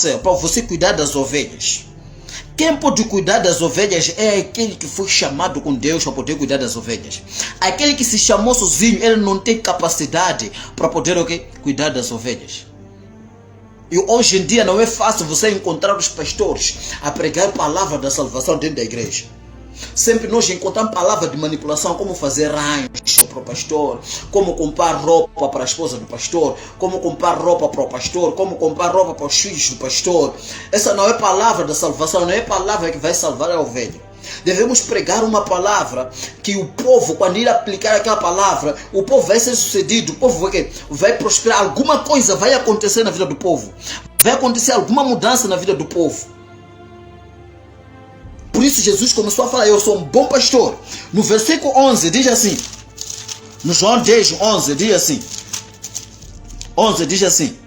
graça para você cuidar das ovelhas. Quem pode cuidar das ovelhas é aquele que foi chamado com Deus para poder cuidar das ovelhas. Aquele que se chamou sozinho, ele não tem capacidade para poder cuidar das ovelhas. E hoje em dia não é fácil você encontrar os pastores a pregar a palavra da salvação dentro da igreja. Sempre nós encontramos palavras de manipulação, como fazer rancho para o pastor, como comprar roupa para a esposa do pastor, como comprar roupa para o pastor, como comprar roupa para os filhos do pastor. Essa não é palavra da salvação, não é palavra que vai salvar a ovelha. Devemos pregar uma palavra que o povo, quando ir aplicar aquela palavra, o povo vai ser sucedido, o povo vai prosperar, alguma coisa vai acontecer na vida do povo, vai acontecer alguma mudança na vida do povo. Por isso Jesus começou a falar, eu sou um bom pastor. No versículo 11 diz assim, no João 10, 11 diz assim, 11 diz assim,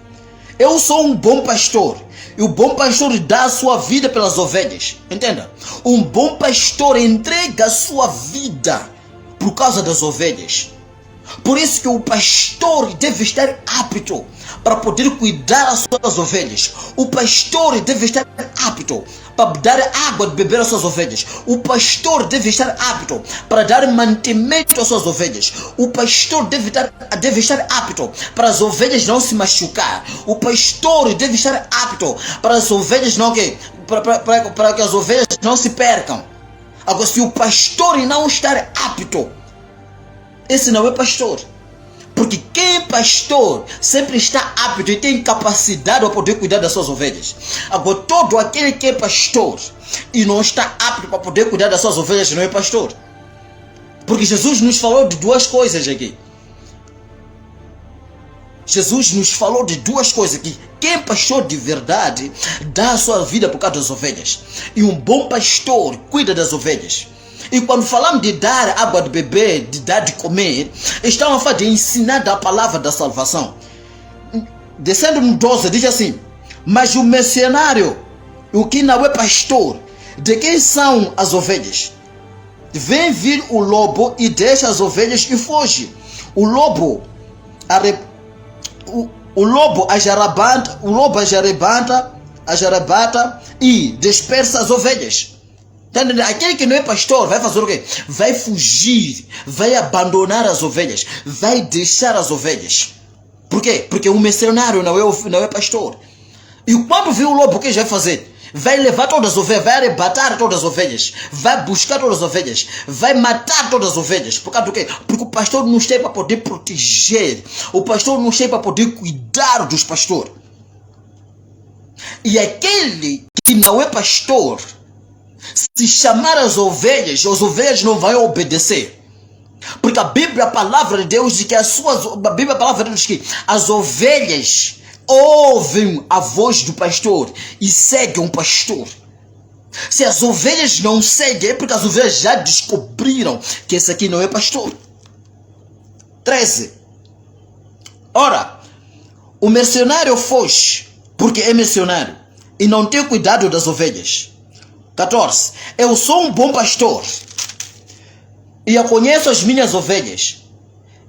eu sou um bom pastor, e o bom pastor dá a sua vida pelas ovelhas. Entenda? Um bom pastor entrega a sua vida por causa das ovelhas. Por isso que o pastor deve estar apto para poder cuidar das suas ovelhas. O pastor deve estar apto para dar água de beber às suas ovelhas. O pastor deve estar apto para dar mantimento às suas ovelhas. O pastor deve estar apto para as ovelhas não se machucar. O pastor deve estar apto para as ovelhas não para que as ovelhas não se percam. Agora, se o pastor não estar apto, esse não é pastor. Porque quem é pastor sempre está apto e tem capacidade para poder cuidar das suas ovelhas. Agora, todo aquele que é pastor e não está apto para poder cuidar das suas ovelhas não é pastor. Porque Jesus nos falou de duas coisas aqui. Jesus nos falou de duas coisas aqui. Quem é pastor de verdade dá a sua vida por causa das ovelhas. E um bom pastor cuida das ovelhas. E quando falamos de dar água de beber, de dar de comer, estamos a falar de ensinar da palavra da salvação. Descendo no 12, diz assim, mas o mercenário, o que não é pastor, de quem são as ovelhas? Vem vir o lobo e deixa as ovelhas e foge. O lobo as arrebata e dispersa as ovelhas. Aquele que não é pastor vai fazer o quê? Vai fugir, vai abandonar as ovelhas, vai deixar as ovelhas. Por quê? Porque o mercenário não é pastor. E quando viu o lobo, o que vai fazer? Vai levar todas as ovelhas, vai arrebatar todas as ovelhas, vai buscar todas as ovelhas, vai matar todas as ovelhas. Por causa do quê? Porque o pastor não está para poder proteger, o pastor não está para poder cuidar dos pastores. E aquele que não é pastor, se chamar as ovelhas não vão obedecer. Porque a Bíblia, a palavra de Deus, diz que a palavra de Deus diz que as ovelhas ouvem a voz do pastor e seguem o pastor. Se as ovelhas não seguem, é porque as ovelhas já descobriram que esse aqui não é pastor. 13. Ora, o mercenário foge porque é mercenário e não tem cuidado das ovelhas. 14. Eu sou um bom pastor e eu conheço as minhas ovelhas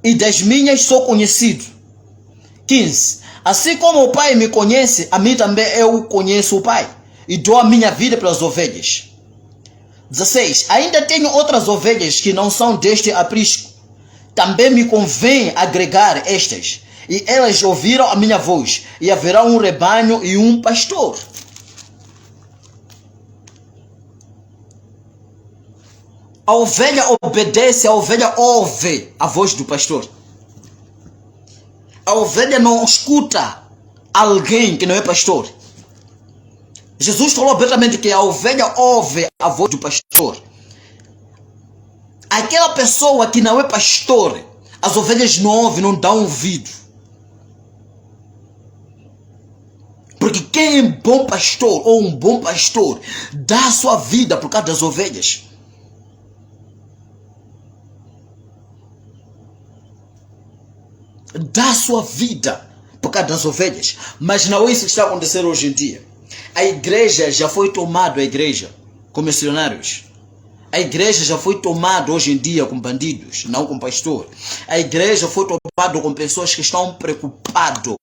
e das minhas sou conhecido. 15. Assim como o Pai me conhece, a mim também eu conheço o Pai e dou a minha vida pelas ovelhas. 16. Ainda tenho outras ovelhas que não são deste aprisco. Também me convém agregar estas, e elas ouviram a minha voz, e haverá um rebanho e um pastor. A ovelha obedece, a ovelha ouve a voz do pastor. A ovelha não escuta alguém que não é pastor. Jesus falou abertamente que a ovelha ouve a voz do pastor. Aquela pessoa que não é pastor, as ovelhas não ouvem, não dão ouvido. Porque quem é bom pastor ou um bom pastor dá a sua vida por causa das ovelhas. Dá a sua vida por causa das ovelhas. Mas não é isso que está acontecendo hoje em dia. A igreja já foi tomada, a igreja, com missionários. A igreja já foi tomada hoje em dia com bandidos, não com pastor. A igreja foi tomada com pessoas que estão preocupadas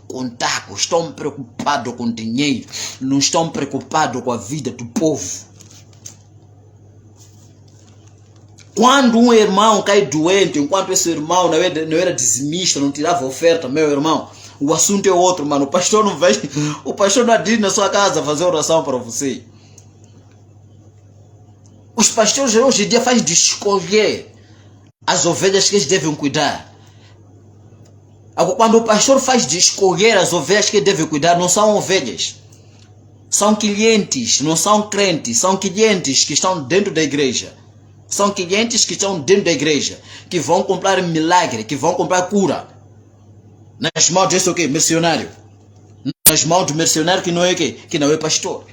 com tacos, estão preocupados com dinheiro, não estão preocupados com a vida do povo. Quando um irmão cai doente, enquanto esse irmão não era dizimista, não tirava oferta, meu irmão, o assunto é outro, mano. O pastor não vem, o pastor não diz na sua casa fazer oração para você. Os pastores hoje em dia fazem de escolher as ovelhas que eles devem cuidar. Quando o pastor faz de escolher as ovelhas que ele deve cuidar, não são ovelhas. São clientes, não são crentes, são clientes que estão dentro da igreja. São clientes que estão dentro da igreja, que vão comprar milagre, que vão comprar cura. Nas mãos desse o quê? Mercenário. Nas mãos do mercenário que não é quê? Que não é pastor.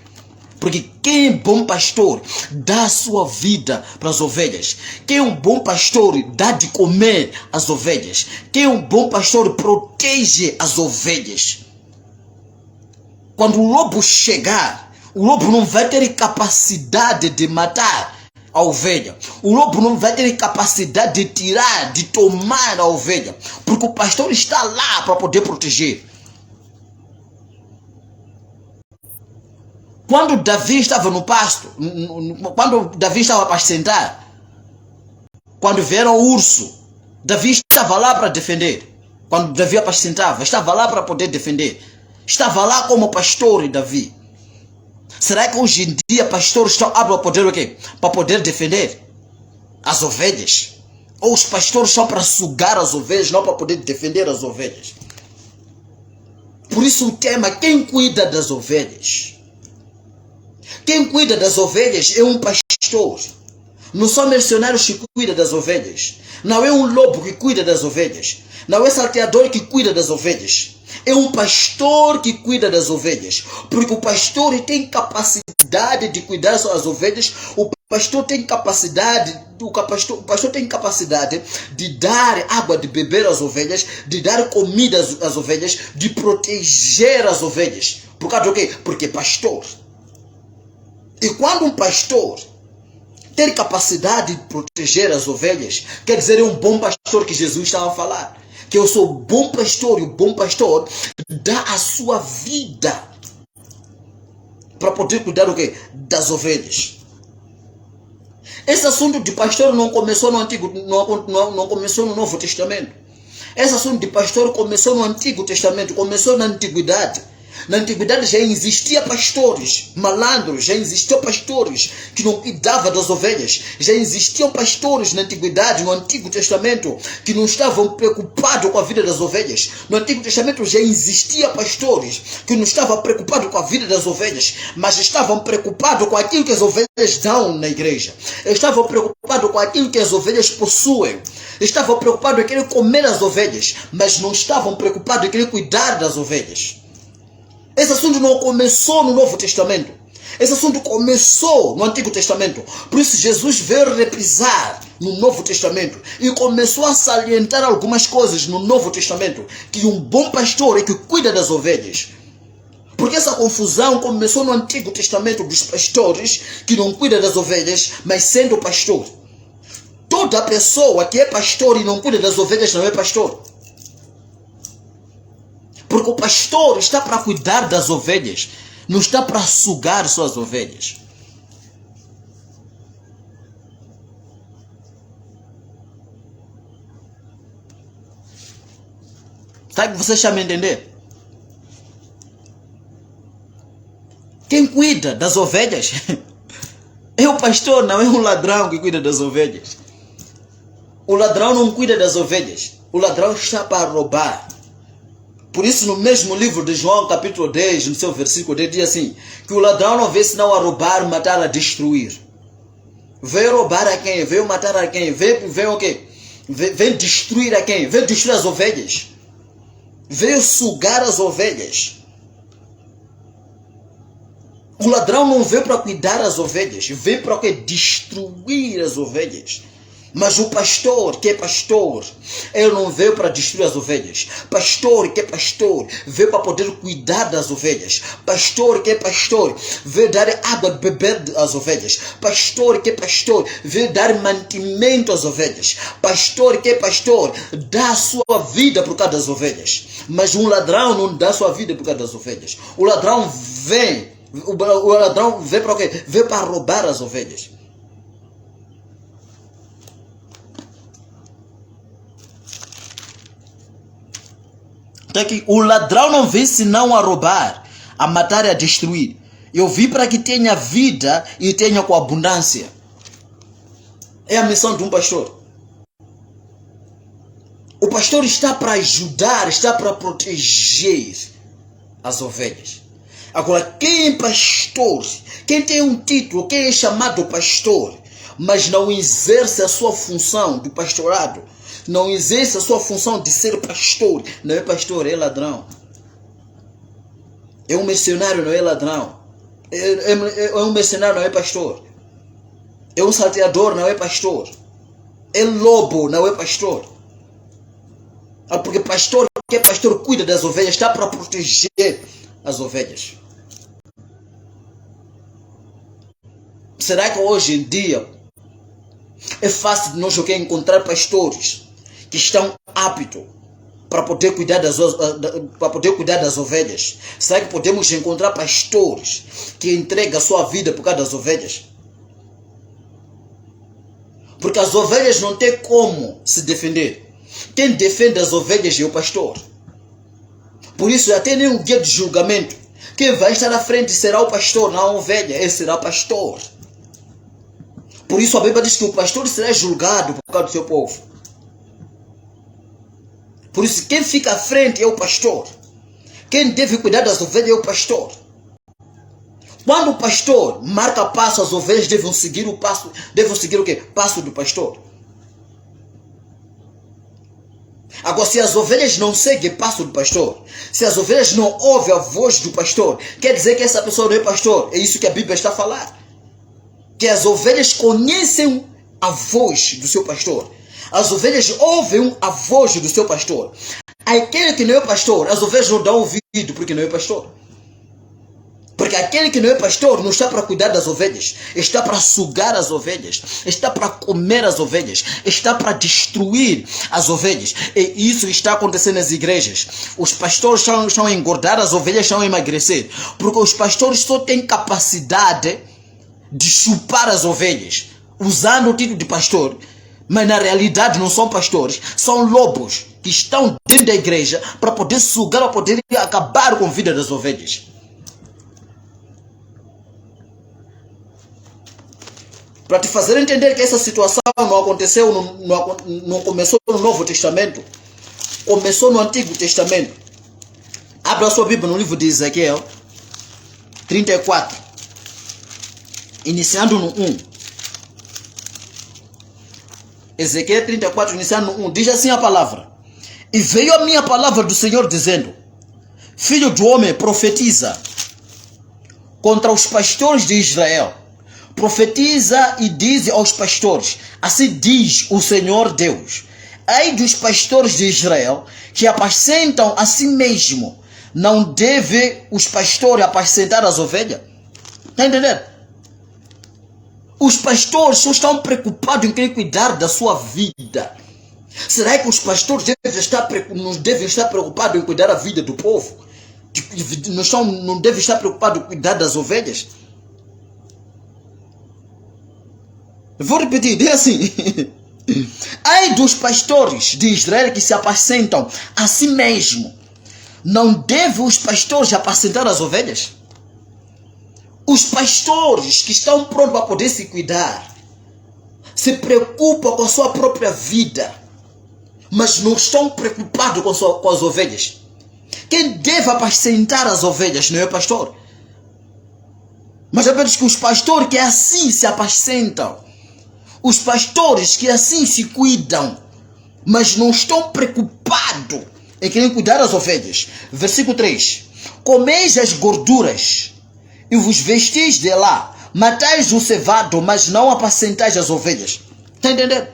Porque quem é bom pastor dá a sua vida para as ovelhas. Quem é um bom pastor dá de comer as ovelhas. Quem é um bom pastor protege as ovelhas. Quando o lobo chegar, o lobo não vai ter capacidade de matar a ovelha. O lobo não vai ter capacidade de tirar, de tomar a ovelha. Porque o pastor está lá para poder proteger. Quando Davi estava no pasto, quando Davi estava a apacentar, quando vieram o urso, Davi estava lá para defender. Quando Davi apacentava, estava lá para poder defender. Estava lá como pastor Davi. Será que hoje em dia pastores estão aptos para poder o quê? Para poder defender as ovelhas? Ou os pastores estão para sugar as ovelhas, não para poder defender as ovelhas? Por isso o tema, quem cuida das ovelhas? Quem cuida das ovelhas é um pastor. Não são mercenários que cuidam das ovelhas. Não é um lobo que cuida das ovelhas. Não é salteador que cuida das ovelhas. É um pastor que cuida das ovelhas. Porque o pastor tem capacidade de cuidar das ovelhas. O pastor tem capacidade, o pastor tem capacidade de dar água de beber às ovelhas, de dar comida às ovelhas, de proteger as ovelhas. Por causa do quê? Porque é pastor. E quando um pastor tem capacidade de proteger as ovelhas, quer dizer, é um bom pastor que Jesus estava a falar. Que eu sou bom pastor e o bom pastor dá a sua vida para poder cuidar do quê? Das ovelhas. Esse assunto de pastor não começou no Antigo, não começou no Novo Testamento. Esse assunto de pastor começou no Antigo Testamento, começou na Antiguidade. Na antiguidade já existia pastores malandros, já existiam pastores que não cuidavam das ovelhas, já existiam pastores na antiguidade, no Antigo Testamento, que não estavam preocupados com a vida das ovelhas. No Antigo Testamento já existiam pastores que não estavam preocupados com a vida das ovelhas, mas estavam preocupados com aquilo que as ovelhas dão na igreja. Estavam preocupados com aquilo que as ovelhas possuem. Estavam preocupados em querer comer as ovelhas, mas não estavam preocupados em querer cuidar das ovelhas. Esse assunto não começou no Novo Testamento. Esse assunto começou no Antigo Testamento. Por isso Jesus veio reprisar no Novo Testamento e começou a salientar algumas coisas no Novo Testamento. Que um bom pastor é que cuida das ovelhas. Porque essa confusão começou no Antigo Testamento dos pastores que não cuidam das ovelhas, mas sendo pastor. Toda pessoa que é pastor e não cuida das ovelhas não é pastor. Porque o pastor está para cuidar das ovelhas, não está para sugar suas ovelhas. Sabe que você está me entender? Quem cuida das ovelhas é o pastor, não é um ladrão que cuida das ovelhas. O ladrão não cuida das ovelhas. O ladrão está para roubar. Por isso, no mesmo livro de João, capítulo 10, no seu versículo 10, diz assim, que o ladrão não veio senão a roubar, matar, a destruir. Veio roubar a quem? Veio matar a quem? Veio o quê? Veio destruir a quem? Veio destruir as ovelhas. Veio sugar as ovelhas. O ladrão não veio para cuidar das ovelhas, veio para o quê? Destruir as ovelhas. Mas o pastor que é pastor, ele não veio para destruir as ovelhas. Pastor que é pastor, veio para poder cuidar das ovelhas. Pastor que é pastor, veio dar água de beber às ovelhas. Pastor que é pastor, veio dar mantimento às ovelhas. Pastor que é pastor, dá a sua vida por causa das ovelhas. Mas um ladrão não dá a sua vida por causa das ovelhas. O ladrão vem para quê? Vem para roubar as ovelhas. Então que o ladrão não vem senão a roubar, a matar e a destruir. Eu vim para que tenha vida e tenha com abundância. É a missão de um pastor. O pastor está para ajudar, está para proteger as ovelhas. Agora, quem é pastor, quem tem um título, quem é chamado pastor, mas não exerce a sua função do pastorado, não exerce a sua função de ser pastor, não é pastor, é ladrão. É um mercenário, não é ladrão. É um mercenário, não é pastor. É um salteador, não é pastor. É lobo, não é pastor. Porque pastor que é pastor cuida das ovelhas, está para proteger as ovelhas. Será que hoje em dia é fácil de nós encontrar pastores que estão aptos para poder cuidar das ovelhas? Será que podemos encontrar pastores que entregam a sua vida por causa das ovelhas? Porque as ovelhas não têm como se defender. Quem defende as ovelhas é o pastor. Por isso, até nem um dia de julgamento, quem vai estar à frente será o pastor, não a ovelha, ele será o pastor. Por isso a Bíblia diz que o pastor será julgado por causa do seu povo. Por isso quem fica à frente é o pastor. Quem deve cuidar das ovelhas é o pastor. Quando o pastor marca passo, as ovelhas devem seguir o passo. Devem seguir o quê? Passo do pastor. Agora, se as ovelhas não seguem passo do pastor, se as ovelhas não ouvem a voz do pastor, quer dizer que essa pessoa não é pastor. É isso que a Bíblia está a falar. Que as ovelhas conhecem a voz do seu pastor. As ovelhas ouvem a voz do seu pastor. Aquele que não é pastor, as ovelhas não dão ouvido porque não é pastor. Porque aquele que não é pastor não está para cuidar das ovelhas, está para sugar as ovelhas, está para comer as ovelhas, está para destruir as ovelhas. E isso está acontecendo nas igrejas. Os pastores estão a engordar, as ovelhas estão a emagrecer. Porque os pastores só têm capacidade de chupar as ovelhas, usando o título de pastor, mas na realidade não são pastores, são lobos que estão dentro da igreja para poder sugar, para poder acabar com a vida das ovelhas. Para te fazer entender que essa situação não aconteceu, não começou no Novo Testamento, começou no Antigo Testamento. Abra a sua Bíblia no livro de Ezequiel 34, iniciando no 1. Ezequiel 34, iniciando no 1, diz assim a palavra: E veio a minha palavra do Senhor dizendo: Filho do homem, profetiza contra os pastores de Israel. Profetiza e diz aos pastores: Assim diz o Senhor Deus: Ai dos pastores de Israel, que apacentam a si mesmo. Não deve os pastores apacentar as ovelhas? Está entendendo? Os pastores só estão preocupados em querer cuidar da sua vida. Será que os pastores não devem estar preocupados em cuidar da vida do povo? Não devem estar preocupados em cuidar das ovelhas? Vou repetir, é assim. Ai dos pastores de Israel que se apacentam a si mesmo. Não devem os pastores apacentar as ovelhas? Os pastores que estão prontos para poder se cuidar, se preocupam com a sua própria vida, mas não estão preocupados com as ovelhas. Quem deve apacentar as ovelhas não é o pastor. Mas é que os pastores que assim se apacentam, os pastores que assim se cuidam, mas não estão preocupados em querer cuidar das ovelhas. Versículo 3. Comeis as gorduras e vos vestis de lá, matais o cevado, mas não apacentais as ovelhas. Está entendendo?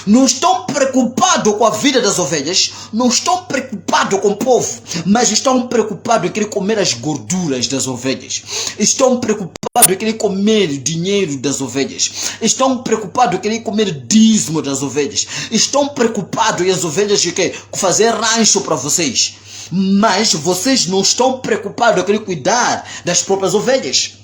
Não estão preocupados com a vida das ovelhas, não estão preocupados com o povo, mas estão preocupados em querer comer as gorduras das ovelhas. Estão preocupados em querer comer o dinheiro das ovelhas. Estão preocupados em querer comer o dízimo das ovelhas. Estão preocupados em as ovelhas de quê? Fazer rancho para vocês. Mas vocês não estão preocupados em querer cuidar das próprias ovelhas.